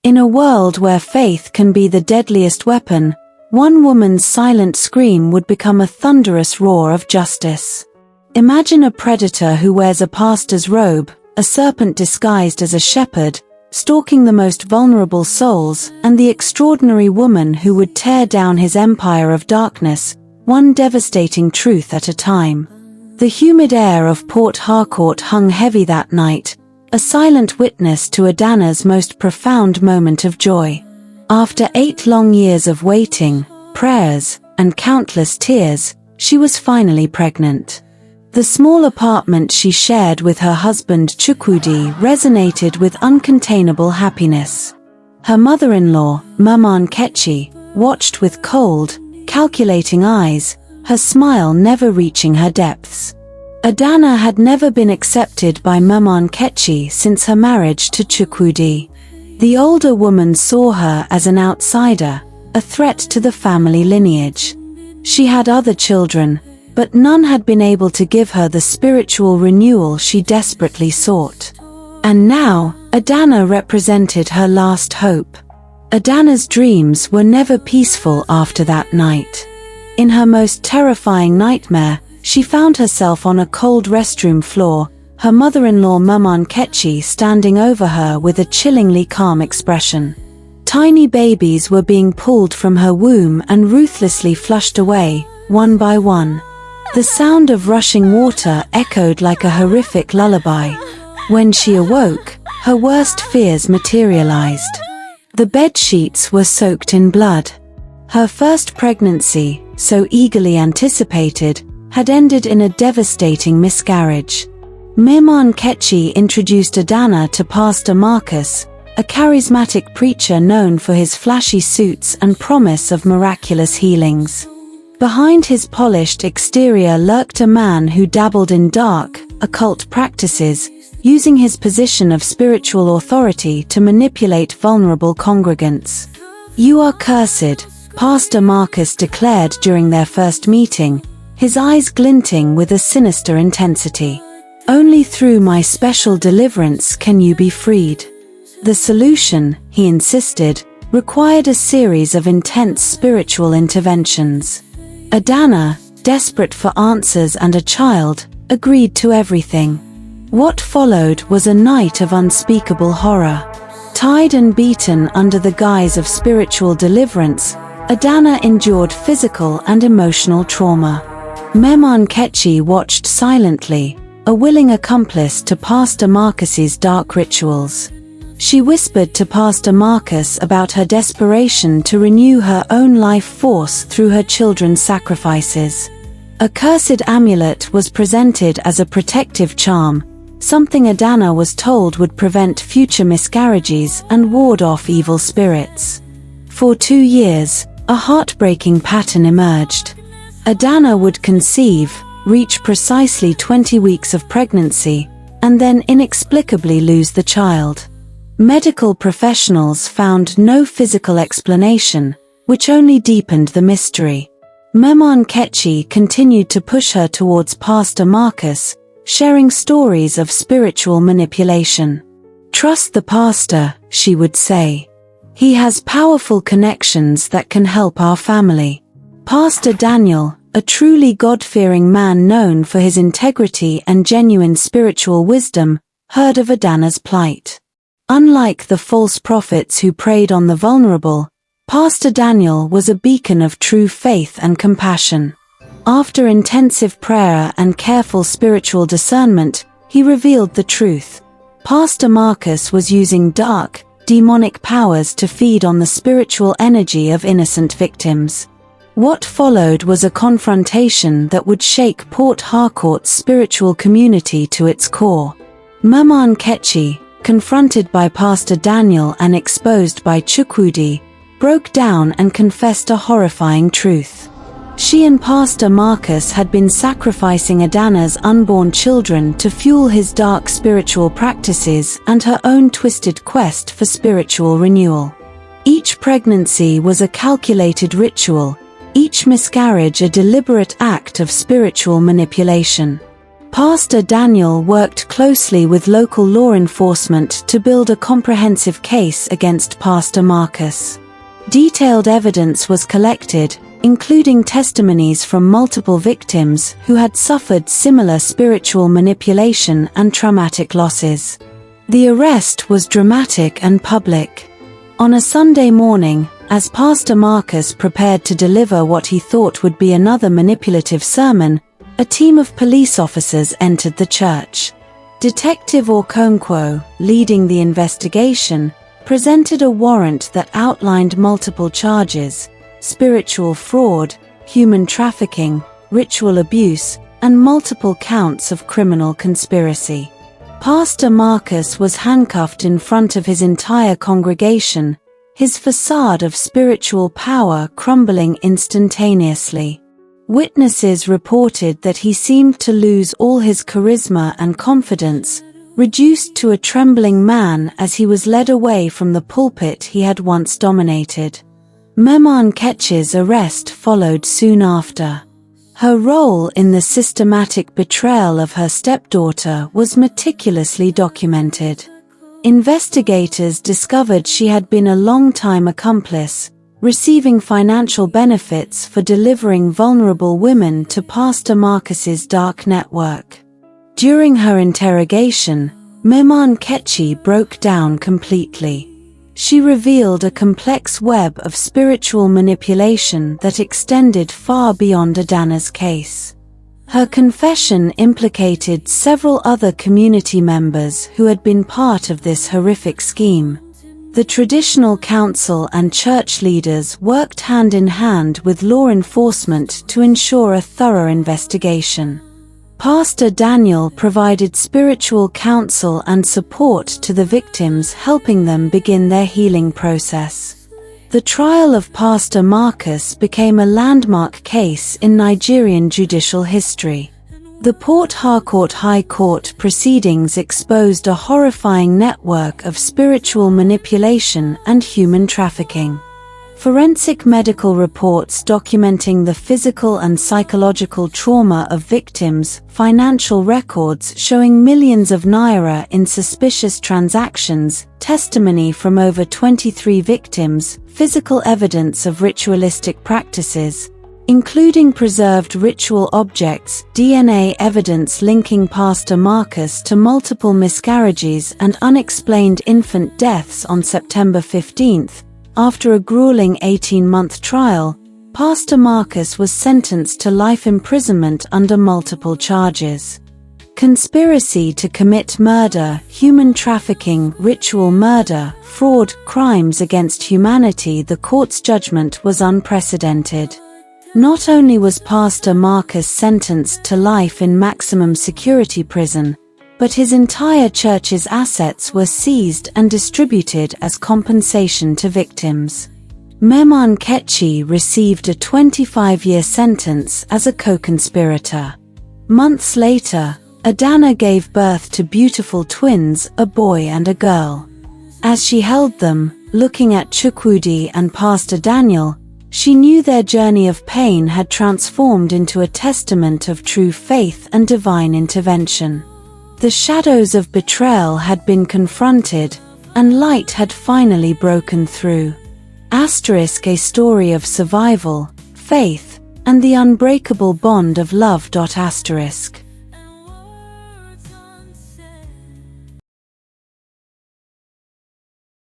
In a world where faith can be the deadliest weapon, one woman's silent scream would become a thunderous roar of justice. Imagine a predator who wears a pastor's robe, a serpent disguised as a shepherd, stalking the most vulnerable souls, and the extraordinary woman who would tear down his empire of darkness, one devastating truth at a time. The humid air of Port Harcourt hung heavy that night, a silent witness to Adana's most profound moment of joy. After 8 long years of waiting, prayers, and countless tears, she was finally pregnant. The small apartment she shared with her husband Chukwudi resonated with uncontainable happiness. Her mother-in-law, Mama Nkechi, watched with cold, calculating eyes, her smile never reaching her depths. Adana had never been accepted by Mama Nkechi since her marriage to Chukwudi. The older woman saw her as an outsider, a threat to the family lineage. She had other children, but none had been able to give her the spiritual renewal she desperately sought. And now, Adana represented her last hope. Adana's dreams were never peaceful after that night. In her most terrifying nightmare, she found herself on a cold restroom floor, her mother-in-law Mama Nkechi standing over her with a chillingly calm expression. Tiny babies were being pulled from her womb and ruthlessly flushed away, one by one. The sound of rushing water echoed like a horrific lullaby. When she awoke, her worst fears materialized. The bed sheets were soaked in blood. Her first pregnancy, so eagerly anticipated, had ended in a devastating miscarriage. Mama Nkechi introduced Adana to Pastor Marcus, a charismatic preacher known for his flashy suits and promise of miraculous healings. Behind his polished exterior lurked a man who dabbled in dark, occult practices, using his position of spiritual authority to manipulate vulnerable congregants. "You are cursed," Pastor Marcus declared during their first meeting, his eyes glinting with a sinister intensity. "Only through my special deliverance can you be freed." The solution, he insisted, required a series of intense spiritual interventions. Adana, desperate for answers and a child, agreed to everything. What followed was a night of unspeakable horror. Tied and beaten under the guise of spiritual deliverance, Adana endured physical and emotional trauma. Mama Nkechi watched silently, a willing accomplice to Pastor Marcus's dark rituals. She whispered to Pastor Marcus about her desperation to renew her own life force through her children's sacrifices. A cursed amulet was presented as a protective charm, something Adana was told would prevent future miscarriages and ward off evil spirits. For 2 years, a heartbreaking pattern emerged. Adana would conceive, reach precisely 20 weeks of pregnancy, and then inexplicably lose the child. Medical professionals found no physical explanation, which only deepened the mystery. Mama Nkechi continued to push her towards Pastor Marcus, sharing stories of spiritual manipulation. "Trust the pastor," she would say. "He has powerful connections that can help our family." Pastor Daniel, a truly God-fearing man known for his integrity and genuine spiritual wisdom, heard of Adana's plight. Unlike the false prophets who preyed on the vulnerable, Pastor Daniel was a beacon of true faith and compassion. After intensive prayer and careful spiritual discernment, he revealed the truth. Pastor Marcus was using dark, demonic powers to feed on the spiritual energy of innocent victims. What followed was a confrontation that would shake Port Harcourt's spiritual community to its core. Mama Nkechi, confronted by Pastor Daniel and exposed by Chukwudi, broke down and confessed a horrifying truth. She and Pastor Marcus had been sacrificing Adana's unborn children to fuel his dark spiritual practices and her own twisted quest for spiritual renewal. Each pregnancy was a calculated ritual, each miscarriage a deliberate act of spiritual manipulation. Pastor Daniel worked closely with local law enforcement to build a comprehensive case against Pastor Marcus. Detailed evidence was collected, including testimonies from multiple victims who had suffered similar spiritual manipulation and traumatic losses. The arrest was dramatic and public. On a Sunday morning, as Pastor Marcus prepared to deliver what he thought would be another manipulative sermon, a team of police officers entered the church. Detective Okonkwo, leading the investigation, presented a warrant that outlined multiple charges: spiritual fraud, human trafficking, ritual abuse, and multiple counts of criminal conspiracy. Pastor Marcus was handcuffed in front of his entire congregation, his facade of spiritual power crumbling instantaneously. Witnesses reported that he seemed to lose all his charisma and confidence, reduced to a trembling man as he was led away from the pulpit he had once dominated. Mema Nkechi's arrest followed soon after. Her role in the systematic betrayal of her stepdaughter was meticulously documented. Investigators discovered she had been a long-time accomplice, receiving financial benefits for delivering vulnerable women to Pastor Marcus's dark network. During her interrogation, Mema Nkechi broke down completely. She revealed a complex web of spiritual manipulation that extended far beyond Adana's case. Her confession implicated several other community members who had been part of this horrific scheme. The traditional council and church leaders worked hand in hand with law enforcement to ensure a thorough investigation. Pastor Daniel provided spiritual counsel and support to the victims, helping them begin their healing process. The trial of Pastor Marcus became a landmark case in Nigerian judicial history. The Port Harcourt High Court proceedings exposed a horrifying network of spiritual manipulation and human trafficking. Forensic medical reports documenting the physical and psychological trauma of victims, financial records showing millions of naira in suspicious transactions, testimony from over 23 victims, physical evidence of ritualistic practices, including preserved ritual objects, DNA evidence linking Pastor Marcus to multiple miscarriages and unexplained infant deaths. On September 15, after a grueling 18-month trial, Pastor Marcus was sentenced to life imprisonment under multiple charges: conspiracy to commit murder, human trafficking, ritual murder, fraud, crimes against humanity. The court's judgment was unprecedented. Not only was Pastor Marcus sentenced to life in maximum security prison, but his entire church's assets were seized and distributed as compensation to victims. Mema Nkechi received a 25-year sentence as a co-conspirator. Months later, Adana gave birth to beautiful twins, a boy and a girl. As she held them, looking at Chukwudi and Pastor Daniel, she knew their journey of pain had transformed into a testament of true faith and divine intervention. The shadows of betrayal had been confronted, and light had finally broken through. A story of survival, faith, and the unbreakable bond of love.